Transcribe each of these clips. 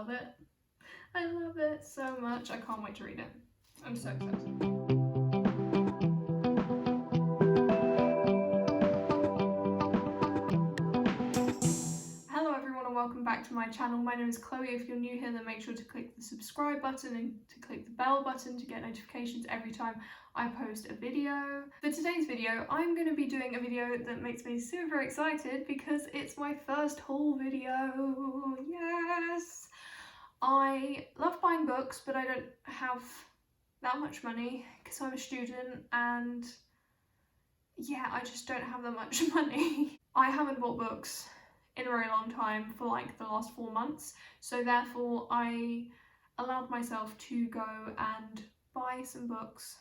love it. I love it so much. I can't wait to read it. I'm so excited. Hello everyone and welcome back to my channel. My name is Chloe. If you're new here, then make sure to click the subscribe button and to click the bell button to get notifications every time I post a video. For today's video, I'm going to be doing a video that makes me super excited because it's my first haul video. Yes! I love buying books, but I don't have that much money because I'm a student and yeah, I just don't have that much money. I haven't bought books in a very long time for like the last 4 months, so therefore I allowed myself to go and buy some books,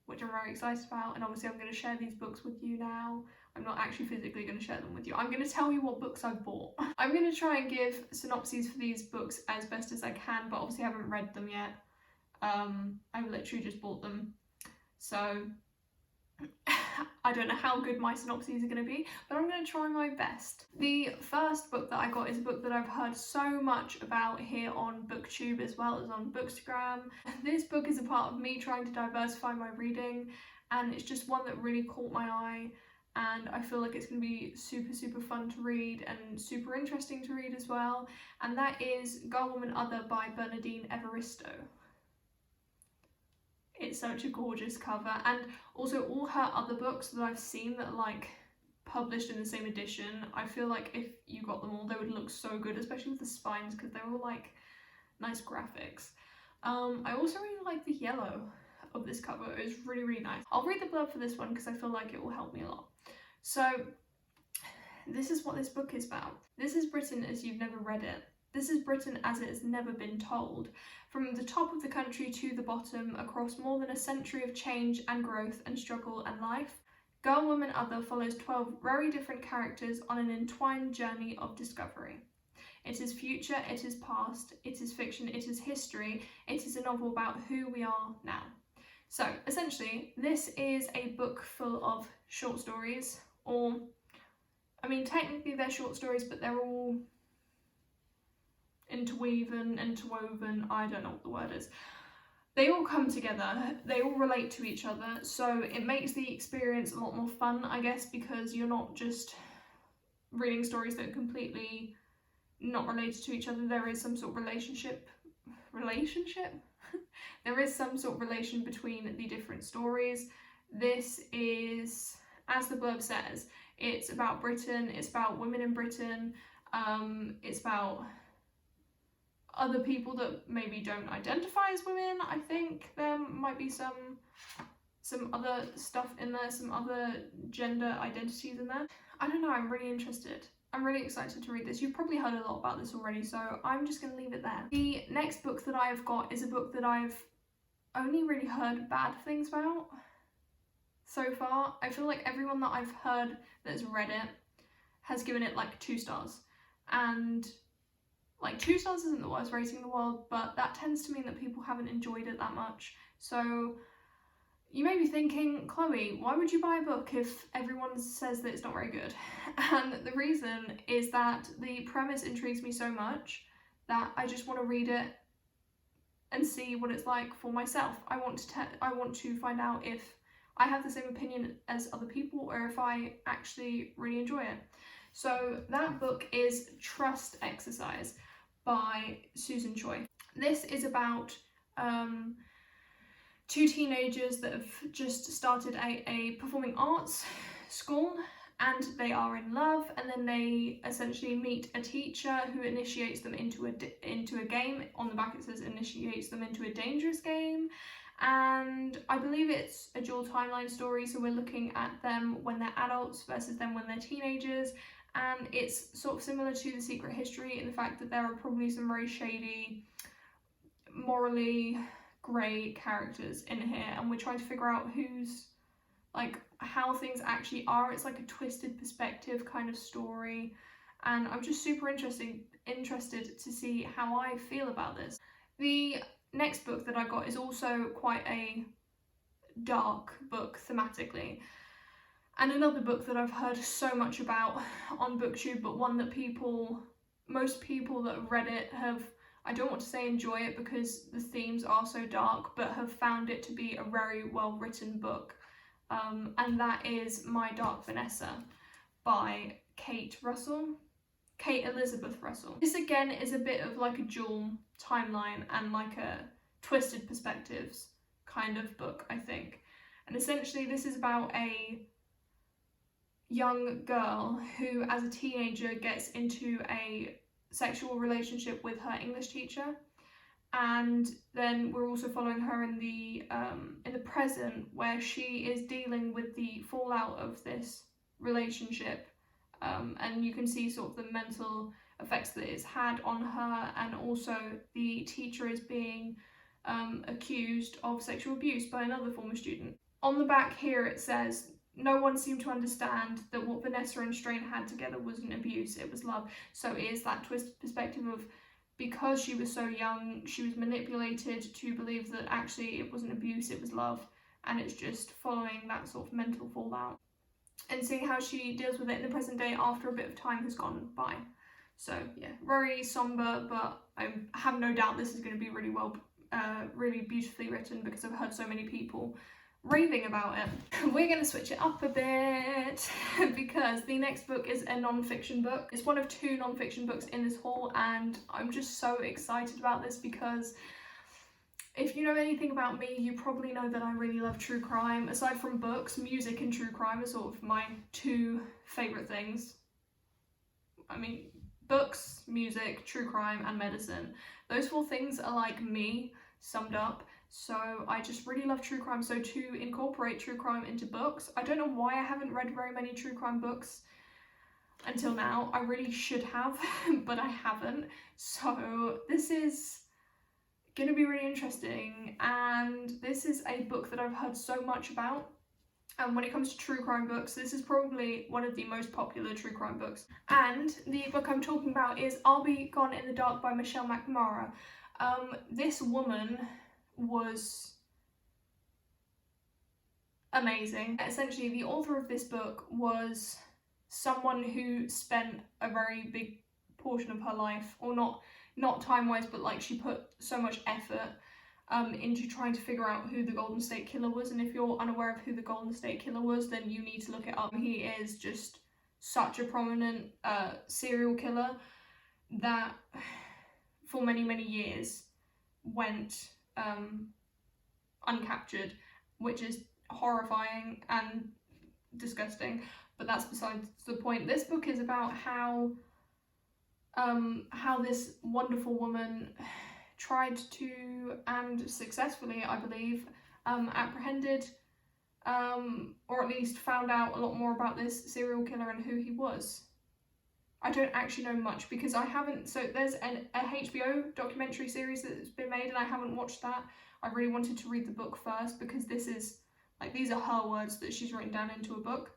which I'm very excited about, and obviously I'm going to share these books with you now. I'm not actually physically going to share them with you. I'm going to tell you what books I've bought. I'm going to try and give synopses for these books as best as I can, but obviously I haven't read them yet. I've literally just bought them, so I don't know how good my synopses are going to be, but I'm going to try my best. The first book that I got is a book that I've heard so much about here on BookTube as well as on Bookstagram. This book is a part of me trying to diversify my reading, and it's just one that really caught my eye, and I feel like it's going to be super fun to read and super interesting to read as well, and that is Girl, Woman, Other by Bernardine Evaristo. It's such a gorgeous cover, and also all her other books that I've seen that are like published in the same edition, I feel like if you got them all they would look so good, especially with the spines because they're all like nice graphics. I also really like the yellow of this cover. It's really nice. I'll read the blurb for this one because I feel like it will help me a lot. So this is what this book is about. This is Britain as you've never read it. This is Britain as it has never been told. From the top of the country to the bottom, across more than a century of change and growth and struggle and life, Girl, Woman, Other follows 12 very different characters on an entwined journey of discovery. It is future, it is past, it is fiction, it is history, it is a novel about who we are now. So, essentially, this is a book full of short stories, or, I mean, technically they're short stories, but they're all interwoven, I don't know what the word is. They all come together, they all relate to each other, so it makes the experience a lot more fun, I guess, because you're not just reading stories that are completely not related to each other. There is some sort of relationship? There is some sort of relation between the different stories. This is, as the blurb says, it's about Britain, it's about women in Britain, it's about other people that maybe don't identify as women. I think there might be some other stuff in there, some other gender identities in there. I don't know, I'm really interested. I'm really excited to read this. You've probably heard a lot about this already, so I'm just going to leave it there. The next book that I have got is a book that I've only really heard bad things about so far. I feel like everyone that I've heard that's read it has given it like 2 stars, and like 2 stars isn't the worst rating in the world, but that tends to mean that people haven't enjoyed it that much. So you may be thinking, Chloe, why would you buy a book if everyone says that it's not very good? And the reason is that the premise intrigues me so much that I just want to read it and see what it's like for myself. I want to find out if I have the same opinion as other people or if I actually really enjoy it. So that book is Trust Exercise by Susan Choi. This is about 2 teenagers that have just started a performing arts school, and they are in love, and then they essentially meet a teacher who initiates them into a game. On the back it says initiates them into a dangerous game, and I believe it's a dual timeline story, so we're looking at them when they're adults versus them when they're teenagers. And it's sort of similar to The Secret History in the fact that there are probably some very shady, morally grey characters in here, and we're trying to figure out who's, like, how things actually are. It's like a twisted perspective kind of story, and I'm just super interested to see how I feel about this. The next book that I got is also quite a dark book thematically, and another book that I've heard so much about on BookTube, but one that most people that have read it have I don't want to say enjoy it because the themes are so dark, but have found it to be a very well written book. And that is My Dark Vanessa by Kate Elizabeth Russell. This again is a bit of like a dual timeline and like a twisted perspectives kind of book, I think. And essentially this is about a young girl who as a teenager gets into a sexual relationship with her English teacher, and then we're also following her in the present, where she is dealing with the fallout of this relationship, and you can see sort of the mental effects that it's had on her, and also the teacher is being accused of sexual abuse by another former student. On the back here it says, no one seemed to understand that what Vanessa and Strain had together wasn't abuse, it was love. So it is that twisted perspective of, because she was so young, she was manipulated to believe that actually it wasn't abuse, it was love. And it's just following that sort of mental fallout and seeing how she deals with it in the present day after a bit of time has gone by. So yeah, very somber, but I have no doubt this is going to be really well, really beautifully written, because I've heard so many people raving about it. We're going to switch it up a bit because the next book is a non-fiction book. It's one of 2 non-fiction books in this haul, and I'm just so excited about this because if you know anything about me, you probably know that I really love true crime. Aside from books, music and true crime are sort of my 2 favourite things. I mean, books, music, true crime and medicine. Those 4 things are like me summed up. So I just really love true crime, so to incorporate true crime into books, I don't know why I haven't read very many true crime books until now. I really should have, but I haven't. So this is going to be really interesting, and this is a book that I've heard so much about. And when it comes to true crime books, this is probably one of the most popular true crime books. And the book I'm talking about is I'll Be Gone in the Dark by Michelle McNamara. This woman was amazing. Essentially, the author of this book was someone who spent a very big portion of her life, or not time-wise, but like she put so much effort into trying to figure out who the Golden State Killer was. And if you're unaware of who the Golden State Killer was, then you need to look it up. He is just such a prominent serial killer that for many, many years went uncaptured, which is horrifying and disgusting, but that's besides the point. This book is about how this wonderful woman tried to, and successfully I believe, apprehended or at least found out a lot more about this serial killer and who he was. I don't actually know much because I haven't, so there's a HBO documentary series that's been made and I haven't watched that. I really wanted to read the book first because this is, like, these are her words that she's written down into a book.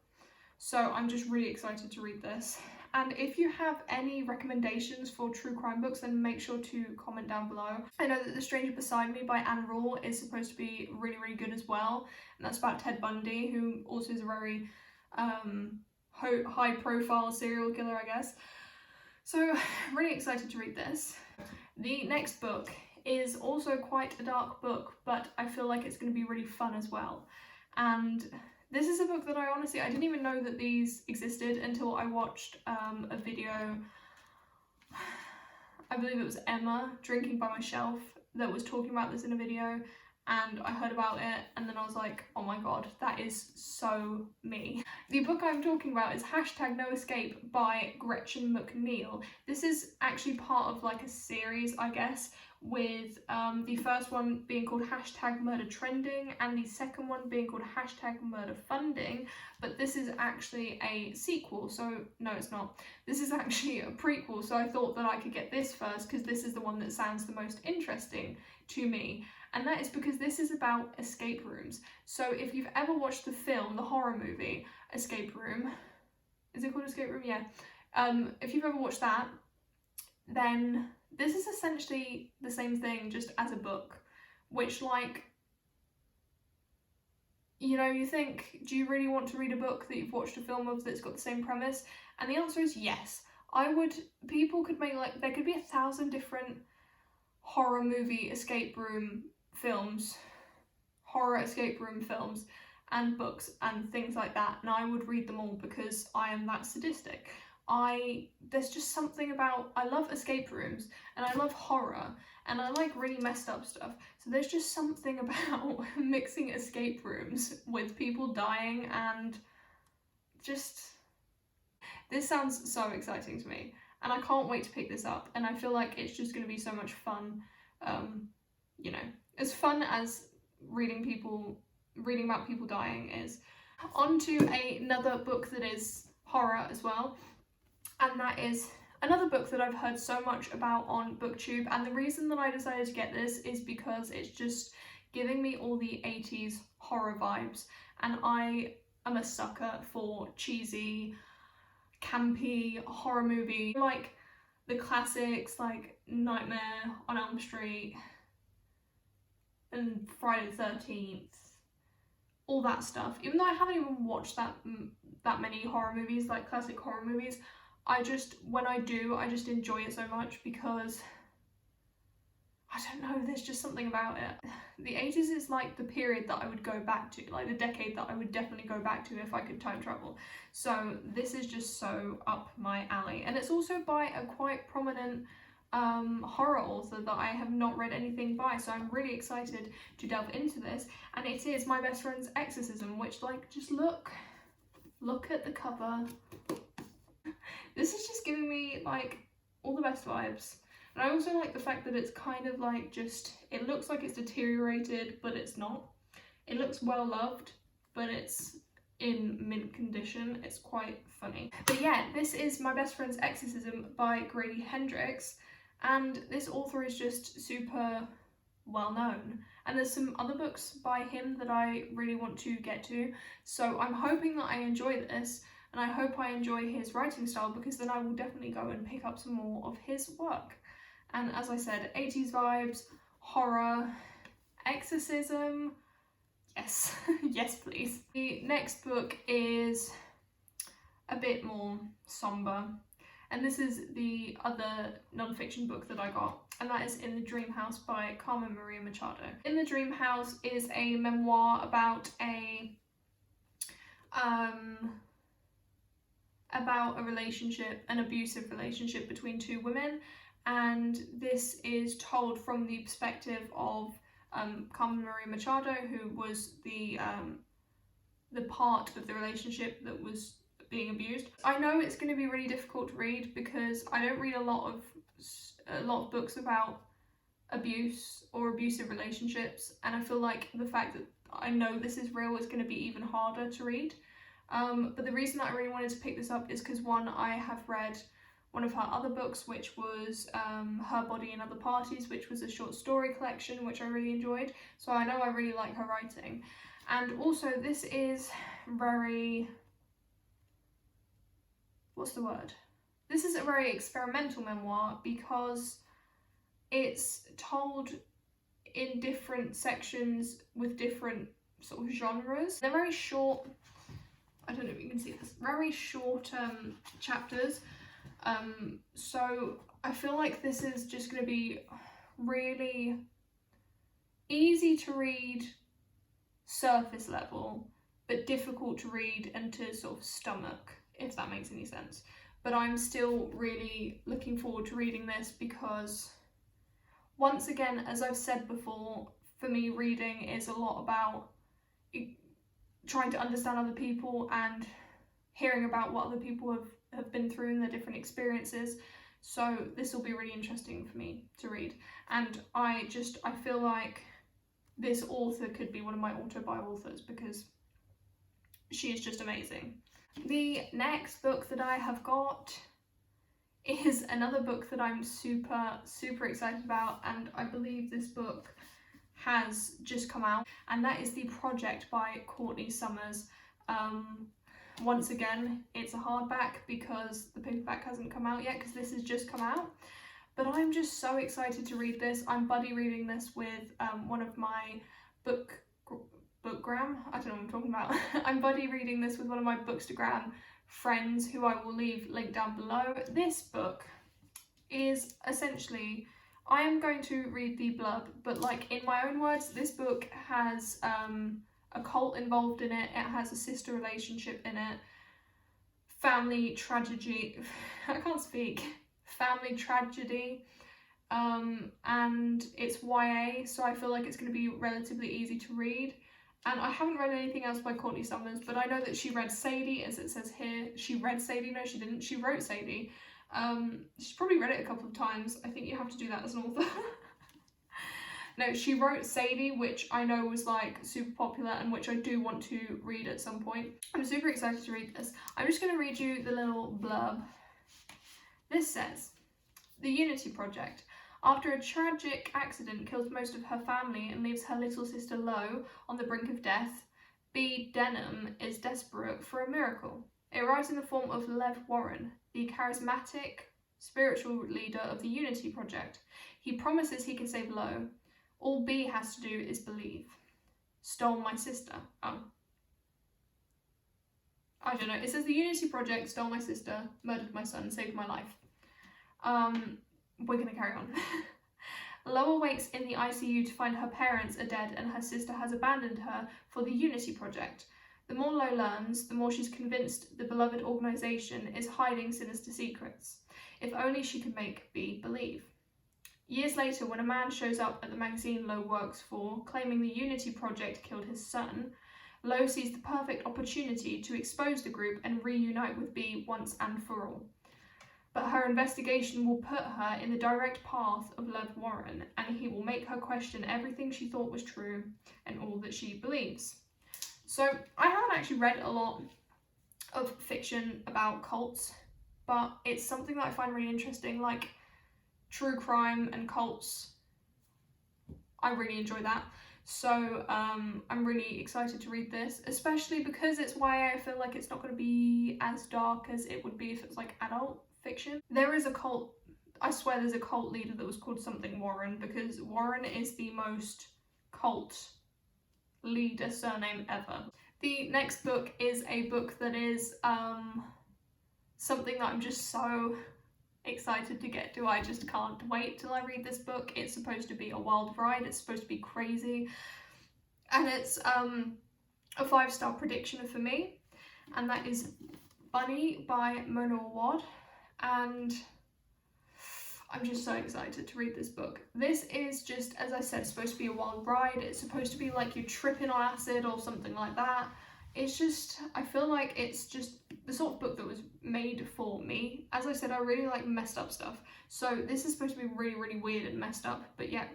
So I'm just really excited to read this. And if you have any recommendations for true crime books, then make sure to comment down below. I know that The Stranger Beside Me by Ann Rule is supposed to be really, really good as well. And that's about Ted Bundy, who also is a very high-profile serial killer, I guess. So really excited to read this. The next book is also quite a dark book, but I feel like it's going to be really fun as well. And this is a book that I didn't even know that these existed until I watched a video, I believe it was Emma, Drinking by My Shelf, that was talking about this in a video, and I heard about it and then I was like, oh my god, that is so me. The book I'm talking about is #NoEscape by Gretchen McNeil. This is actually part of like a series, I guess, with the first one being called #MurderTrending and the second one being called #MurderFunding, but this is actually a sequel, so no it's not. This is actually a prequel, so I thought that I could get this first because this is the one that sounds the most interesting to me. And that is because this is about escape rooms. So if you've ever watched the film, the horror movie, Escape Room, is it called Escape Room? Yeah. If you've ever watched that, then this is essentially the same thing, just as a book, which, like, you know, you think, do you really want to read a book that you've watched a film of that's got the same premise? And the answer is yes. People could make, like, there could be 1,000 different horror movie escape room films, and books and things like that, and I would read them all because I am that sadistic. There's just something about, I love escape rooms and I love horror and I like really messed up stuff. So there's just something about mixing escape rooms with people dying, and just, this sounds so exciting to me and I can't wait to pick this up, and I feel like it's just going to be so much fun. You know, as fun as reading about people dying is. On to another book that is horror as well, and that is another book that I've heard so much about on BookTube, and the reason that I decided to get this is because it's just giving me all the 80s horror vibes, and I am a sucker for cheesy, campy horror movie, like the classics like Nightmare on Elm Street and Friday the 13th, all that stuff. Even though I haven't even watched that many horror movies, like classic horror movies, when I do, I just enjoy it so much because, I don't know, there's just something about it. The 80s is like the period that I would go back to, like the decade that I would definitely go back to if I could time travel. So this is just so up my alley. And it's also by a quite prominent horror author that I have not read anything by, so I'm really excited to delve into this. And it is My Best Friend's Exorcism, which, like, just look at the cover. This is just giving me like all the best vibes. And I also like the fact that it's kind of like it looks like it's deteriorated, but it's not. It looks well loved, but it's in mint condition. It's quite funny. But yeah, this is My Best Friend's Exorcism by Grady Hendrix, and this author is just super well known. And there's some other books by him that I really want to get to, so I'm hoping that I enjoy this, and I hope I enjoy his writing style, because then I will definitely go and pick up some more of his work. And as I said, 80s vibes, horror, exorcism, yes, yes please. The next book is a bit more somber, and this is the other non-fiction book that I got, and that is In the Dream House by Carmen Maria Machado. In the Dream House is a memoir about a relationship, an abusive relationship between two women, and this is told from the perspective of Carmen Maria Machado, who was the part of the relationship that was being abused. I know it's going to be really difficult to read because I don't read a lot of books about abuse or abusive relationships, and I feel like the fact that I know this is real is going to be even harder to read. But the reason that I really wanted to pick this up is because, one, I have read one of her other books, which was Her Body and Other Parties, which was a short story collection, which I really enjoyed. So I know I really like her writing. And also this is very, what's the word? This is a very experimental memoir because it's told in different sections with different sort of genres. They're very short, I don't know if you can see this, very short chapters. So I feel like this is just going to be really easy to read, surface level, but difficult to read and to sort of stomach, if that makes any sense. But I'm still really looking forward to reading this because, once again, as I've said before, for me reading is a lot about trying to understand other people and hearing about what other people have been through and their different experiences. So this will be really interesting for me to read. And I feel like this author could be one of my auto-buy authors because she is just amazing. The next book that I have got is another book that I'm super, super excited about, and I believe this book has just come out, and that is The Project by Courtney Summers. Once again, it's a hardback because the paperback hasn't come out yet, because this has just come out. But I'm just so excited to read this. I'm buddy reading this with one of my bookgram, I don't know what I'm talking about. I'm buddy reading this with one of my Bookstagram friends, who I will leave linked down below. This book is essentially I am going to read the blurb, but like in my own words, this book has a cult involved in it, it has a sister relationship in it, family tragedy, I can't speak, family tragedy, and it's YA, so I feel like it's going to be relatively easy to read. And I haven't read anything else by Courtney Summers, but I know that she read Sadie, as it says here. She read Sadie, no she didn't, she wrote Sadie. She's probably read it a couple of times. I think you have to do that as an author. No, she wrote Sadie, which I know was like super popular and which I do want to read at some point. I'm super excited to read this. I'm just going to read you the little blurb. This says, the Unity Project. After a tragic accident kills most of her family and leaves her little sister Lo on the brink of death, Bea Denham is desperate for a miracle. It arrives in the form of Lev Warren, the charismatic spiritual leader of the Unity Project. He promises he can save Lo. All Bea has to do is believe. Stole my sister. Oh. I don't know. It says the Unity Project stole my sister, murdered my son, saved my life. We're gonna carry on. Lo awakes in the ICU to find her parents are dead and her sister has abandoned her for the Unity Project. The more Lo learns, the more she's convinced the beloved organisation is hiding sinister secrets. If only she could make Bea believe. Years later, when a man shows up at the magazine Lo works for, claiming the Unity Project killed his son, Lo sees the perfect opportunity to expose the group and reunite with Bea once and for all. But her investigation will put her in the direct path of Lev Warren, and he will make her question everything she thought was true and all that she believes. So I haven't actually read a lot of fiction about cults, but it's something that I find really interesting, like true crime and cults. I really enjoy that. So I'm really excited to read this, especially because it's YA. I feel like it's not going to be as dark as it would be if it was like adult fiction. There is a cult, I swear there's a cult leader that was called something Warren, because Warren is the most cult leader surname ever. The next book is a book that is something that I'm just so excited to get to. I just can't wait till I read this book. It's supposed to be a wild ride, it's supposed to be crazy, and it's a 5-star prediction for me, and that is Bunny by Mona Awad. And I'm just so excited to read this book. This is just, as I said, supposed to be a wild ride. It's supposed to be like you're tripping on acid or something like that. It's just, I feel like it's just the sort of book that was made for me. As I said, I really like messed up stuff. So this is supposed to be really, really weird and messed up, but yet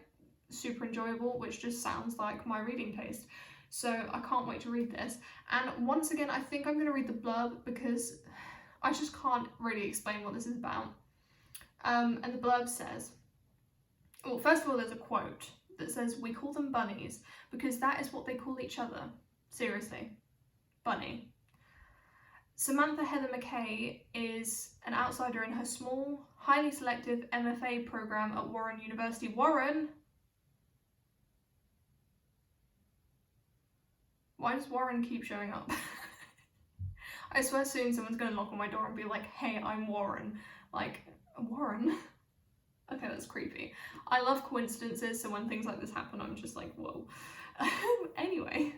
super enjoyable, which just sounds like my reading taste. So I can't wait to read this. And once again, I think I'm going to read the blurb because I just can't really explain what this is about. And the blurb says, well, first of all, there's a quote that says, "We call them bunnies because that is what they call each other." Seriously, bunny. Samantha Heather McKay is an outsider in her small, highly selective MFA program at Warren University. Warren? Why does Warren keep showing up? I swear soon someone's gonna knock on my door and be like, "Hey, I'm Warren." Like, Warren? Okay, that's creepy. I love coincidences, so when things like this happen, I'm just like, whoa. Anyway,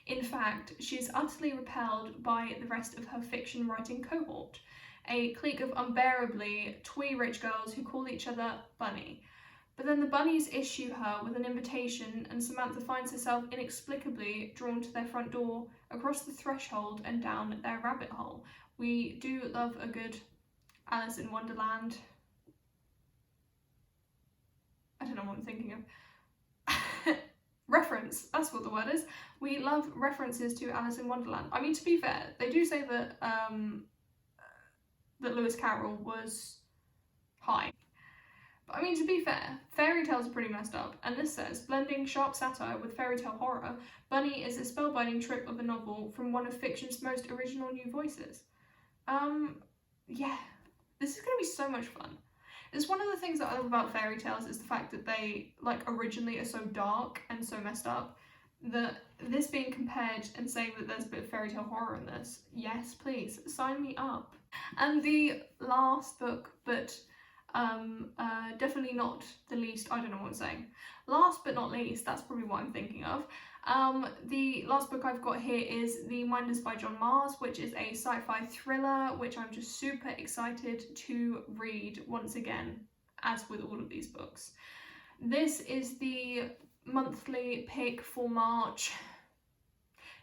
in fact, she's utterly repelled by the rest of her fiction writing cohort, a clique of unbearably twee rich girls who call each other Bunny. But then the bunnies issue her with an invitation, and Samantha finds herself inexplicably drawn to their front door, across the threshold and down their rabbit hole. We do love a good Alice in Wonderland. I don't know what I'm thinking of. Reference, that's what the word is. We love references to Alice in Wonderland. I mean, to be fair, they do say that that Lewis Carroll was high. But I mean, to be fair, fairy tales are pretty messed up, and this says, blending sharp satire with fairy tale horror, Bunny is a spellbinding trip of a novel from one of fiction's most original new voices. Yeah, this is gonna be so much fun. It's one of the things that I love about fairy tales is the fact that they, like, originally are so dark and so messed up, that this being compared and saying that there's a bit of fairy tale horror in this, yes please, sign me up. And the last book, but Definitely not the least, I don't know what I'm saying. Last but not least, that's probably what I'm thinking of. The last book I've got here is The Minders by John Marrs, which is a sci-fi thriller, which I'm just super excited to read once again, as with all of these books. This is the monthly pick for March.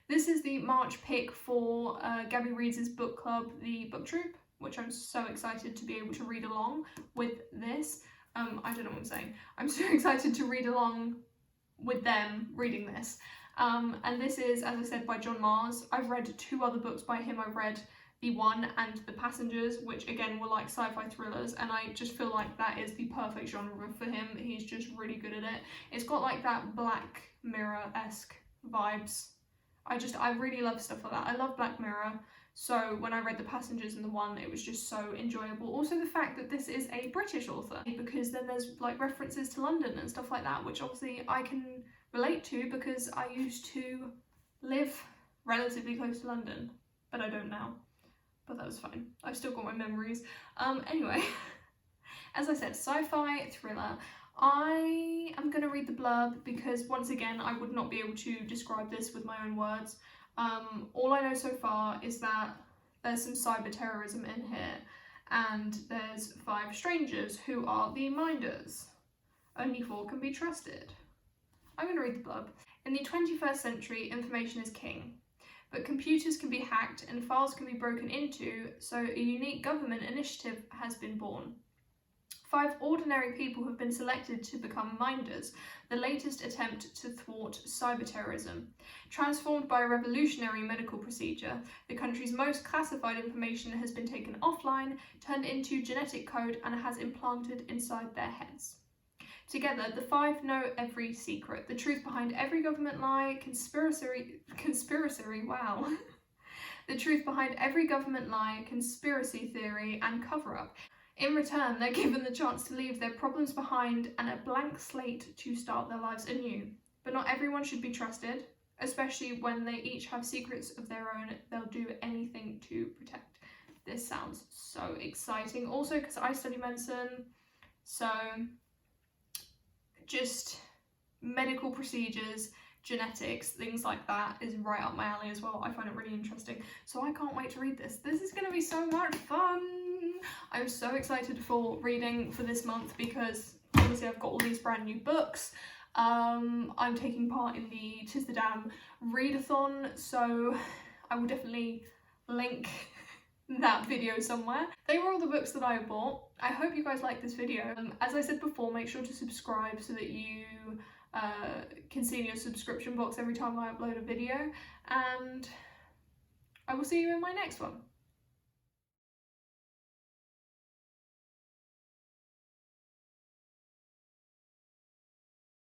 This is the March pick for Gabby Reads' book club, The Book Troop, which I'm so excited to be able to read along with this. I don't know what I'm saying. I'm so excited to read along with them reading this. And this is, as I said, by John Marrs. I've read 2 other books by him. I've read The One and The Passengers, which again were like sci-fi thrillers, and I just feel like that is the perfect genre for him. He's just really good at it. It's got like that Black Mirror-esque vibes. I really love stuff like that. I love Black Mirror, so when I read The Passengers and The One, it was just so enjoyable. Also the fact that this is a British author, because then there's like references to London and stuff like that, which obviously I can relate to because I used to live relatively close to London, but I don't now. But that was fine. I've still got my memories. Anyway, as I said, sci-fi thriller. I am going to read the blurb because, once again, I would not be able to describe this with my own words. All I know so far is that there's some cyber terrorism in here, and there's 5 strangers who are the Minders. Only 4 can be trusted. I'm going to read the blurb. In the 21st century, information is king, but computers can be hacked and files can be broken into, so a unique government initiative has been born. 5 ordinary people have been selected to become Minders, the latest attempt to thwart cyber terrorism. Transformed by a revolutionary medical procedure, the country's most classified information has been taken offline, turned into genetic code, and has implanted inside their heads. Together, the 5 know every secret, the truth behind every government lie, conspiracy, wow. The truth behind every government lie, conspiracy theory, and cover-up. In return, they're given the chance to leave their problems behind and a blank slate to start their lives anew. But not everyone should be trusted, especially when they each have secrets of their own they'll do anything to protect. This sounds so exciting. Also, because I study medicine, so just medical procedures, genetics, things like that is right up my alley as well. I find it really interesting. So I can't wait to read this. This is going to be so much fun. I'm so excited for reading for this month because obviously I've got all these brand new books. I'm taking part in the Tis the Damn readathon, so I will definitely link that video somewhere. They were all the books that I bought. I hope you guys like this video. As I said before, make sure to subscribe so that you can see in your subscription box every time I upload a video, and I will see you in my next one.